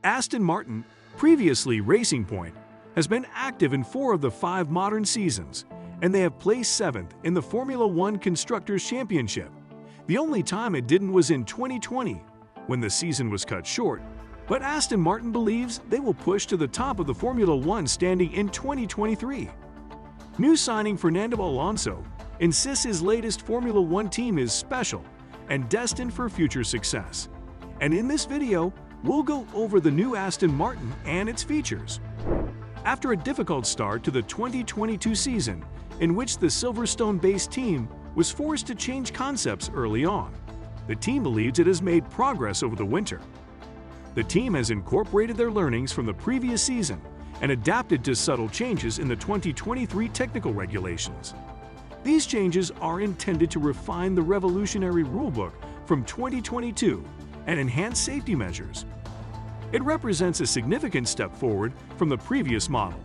Aston Martin, previously Racing Point, has been active in 4 of the 5 modern seasons, and they have placed 7th in the Formula One Constructors' Championship. The only time it didn't was in 2020, when the season was cut short, but Aston Martin believes they will push to the top of the Formula One standing in 2023. New signing Fernando Alonso insists his latest Formula One team is special and destined for future success. And in this video, we'll go over the new Aston Martin and its features. After a difficult start to the 2022 season, in which the Silverstone-based team was forced to change concepts early on, the team believes it has made progress over the winter. The team has incorporated their learnings from the previous season and adapted to subtle changes in the 2023 technical regulations. These changes are intended to refine the revolutionary rulebook from 2022 and enhance safety measures. It represents a significant step forward from the previous model.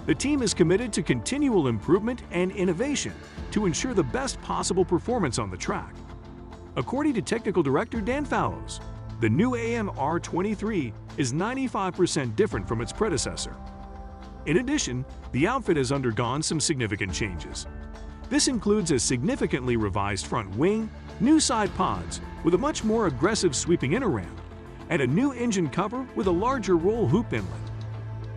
The team is committed to continual improvement and innovation to ensure the best possible performance on the track. According to Technical Director Dan Fallows, the new AMR23 is 95% different from its predecessor. In addition, the outfit has undergone some significant changes. This includes a significantly revised front wing, new side pods with a much more aggressive sweeping inner ram, and a new engine cover with a larger roll hoop inlet.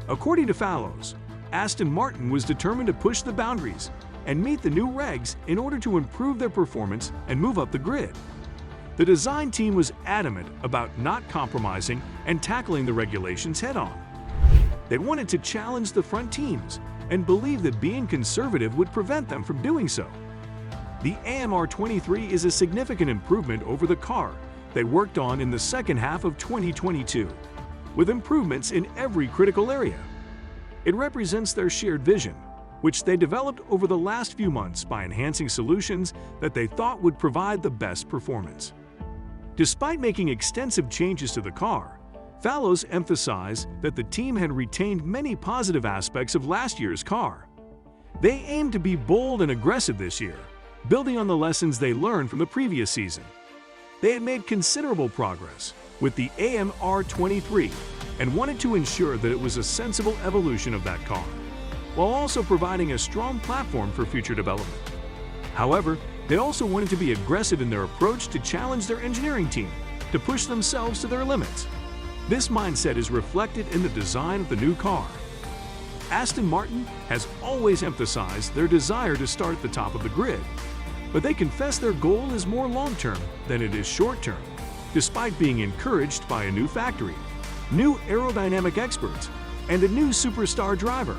According to Fallows, Aston Martin was determined to push the boundaries and meet the new regs in order to improve their performance and move up the grid. The design team was adamant about not compromising and tackling the regulations head-on. They wanted to challenge the front teams and believed that being conservative would prevent them from doing so. The AMR23 is a significant improvement over the car they worked on in the second half of 2022, with improvements in every critical area. It represents their shared vision, which they developed over the last few months by enhancing solutions that they thought would provide the best performance. Despite making extensive changes to the car, Fallows emphasized that the team had retained many positive aspects of last year's car. They aimed to be bold and aggressive this year, building on the lessons they learned from the previous season. They had made considerable progress with the AMR23 and wanted to ensure that it was a sensible evolution of that car, while also providing a strong platform for future development. However, they also wanted to be aggressive in their approach to challenge their engineering team to push themselves to their limits. This mindset is reflected in the design of the new car. Aston Martin has always emphasized their desire to start at the top of the grid, but they confess their goal is more long-term than it is short-term, despite being encouraged by a new factory, new aerodynamic experts, and a new superstar driver.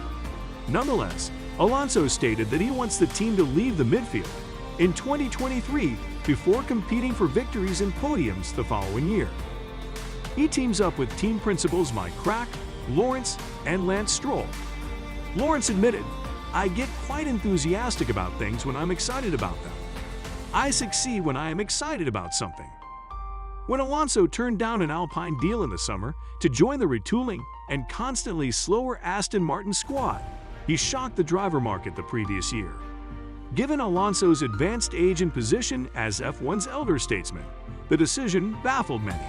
Nonetheless, Alonso stated that he wants the team to leave the midfield in 2023 before competing for victories and podiums the following year. He teams up with team principals Mike Crack, Lawrence, and Lance Stroll. Lawrence admitted, "I get quite enthusiastic about things when I'm excited about them. I succeed when I am excited about something." When Alonso turned down an Alpine deal in the summer to join the retooling and constantly slower Aston Martin squad, he shocked the driver market the previous year. Given Alonso's advanced age and position as F1's elder statesman, the decision baffled many.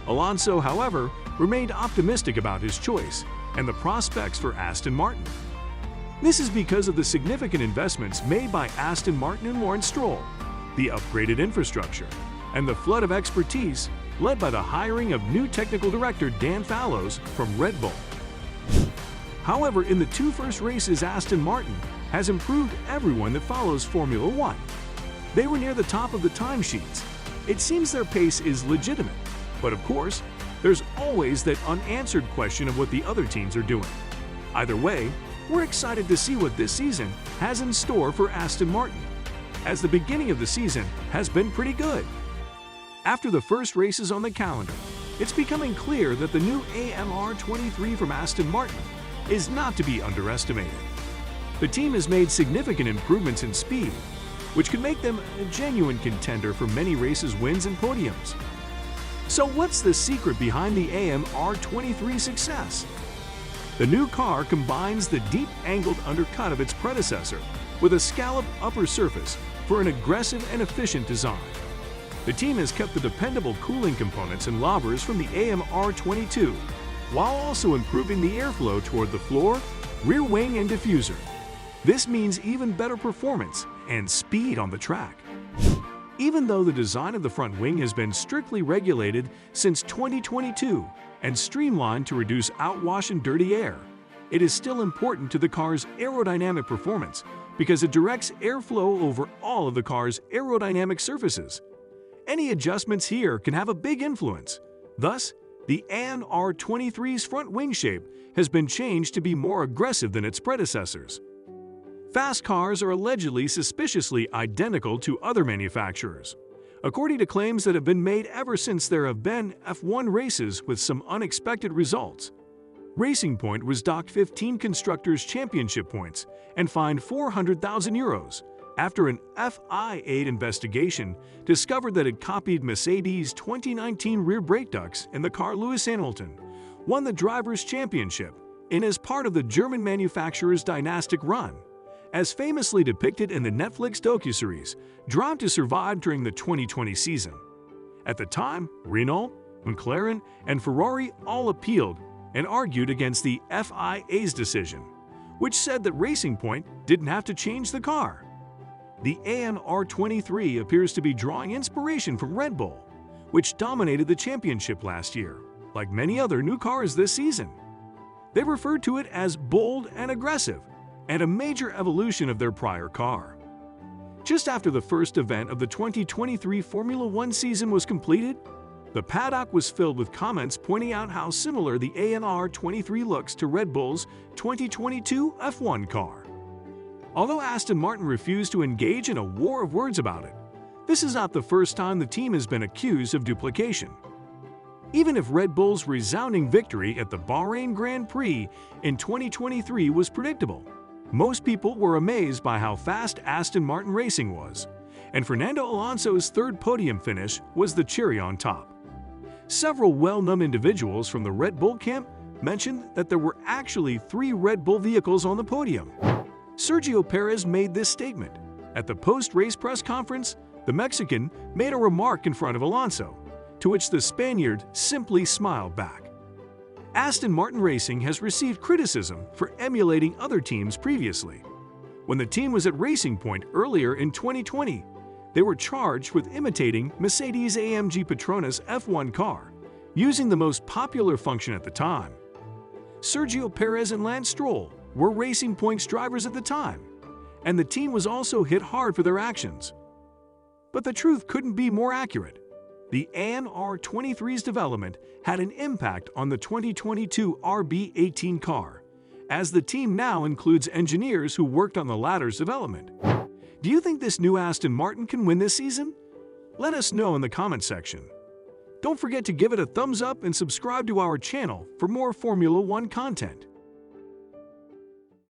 Alonso, however, remained optimistic about his choice and the prospects for Aston Martin. This is because of the significant investments made by Aston Martin and Lawrence Stroll, the upgraded infrastructure, and the flood of expertise led by the hiring of new technical director Dan Fallows from Red Bull. However, in the 2 first races, Aston Martin has improved everyone that follows Formula One. They were near the top of the timesheets. It seems their pace is legitimate, but of course, there's always that unanswered question of what the other teams are doing. Either way, we're excited to see what this season has in store for Aston Martin, as the beginning of the season has been pretty good. After the first races on the calendar, it's becoming clear that the new AMR23 from Aston Martin is not to be underestimated. The team has made significant improvements in speed, which could make them a genuine contender for many races wins and podiums. So what's the secret behind the AMR23 success? The new car combines the deep angled undercut of its predecessor with a scalloped upper surface for an aggressive and efficient design. The team has kept the dependable cooling components and lobbers from the AMR22, while also improving the airflow toward the floor, rear wing, and diffuser. This means even better performance and speed on the track. Even though the design of the front wing has been strictly regulated since 2022 and streamlined to reduce outwash and dirty air, it is still important to the car's aerodynamic performance because it directs airflow over all of the car's aerodynamic surfaces. Any adjustments here can have a big influence. Thus, the AMR23's front wing shape has been changed to be more aggressive than its predecessors. Fast cars are allegedly suspiciously identical to other manufacturers, according to claims that have been made ever since there have been F1 races with some unexpected results. Racing Point was docked 15 Constructors' Championship points and fined €400,000 after an FIA investigation discovered that it copied Mercedes' 2019 rear brake ducts in the car. Lewis Hamilton won the Drivers' Championship and as part of the German manufacturer's dynastic run, as famously depicted in the Netflix docuseries Drive to Survive during the 2020 season. At the time, Renault, McLaren, and Ferrari all appealed and argued against the FIA's decision, which said that Racing Point didn't have to change the car. The AMR23 appears to be drawing inspiration from Red Bull, which dominated the championship last year, like many other new cars this season. They referred to it as bold and aggressive, and a major evolution of their prior car. Just after the first event of the 2023 Formula One season was completed, the paddock was filled with comments pointing out how similar the AMR23 looks to Red Bull's 2022 F1 car. Although Aston Martin refused to engage in a war of words about it, this is not the first time the team has been accused of duplication. Even if Red Bull's resounding victory at the Bahrain Grand Prix in 2023 was predictable, most people were amazed by how fast Aston Martin racing was, and Fernando Alonso's third podium finish was the cherry on top. Several well-known individuals from the Red Bull camp mentioned that there were actually 3 Red Bull vehicles on the podium. Sergio Perez made this statement. At the post-race press conference, the Mexican made a remark in front of Alonso, to which the Spaniard simply smiled back. Aston Martin Racing has received criticism for emulating other teams previously. When the team was at Racing Point earlier in 2020, they were charged with imitating Mercedes-AMG Petronas F1 car, using the most popular function at the time. Sergio Perez and Lance Stroll were Racing Point's drivers at the time, and the team was also hit hard for their actions. But the truth couldn't be more accurate. The AMR23's development had an impact on the 2022 RB18 car, as the team now includes engineers who worked on the latter's development. Do you think this new Aston Martin can win this season? Let us know in the comment section. Don't forget to give it a thumbs up and subscribe to our channel for more Formula One content.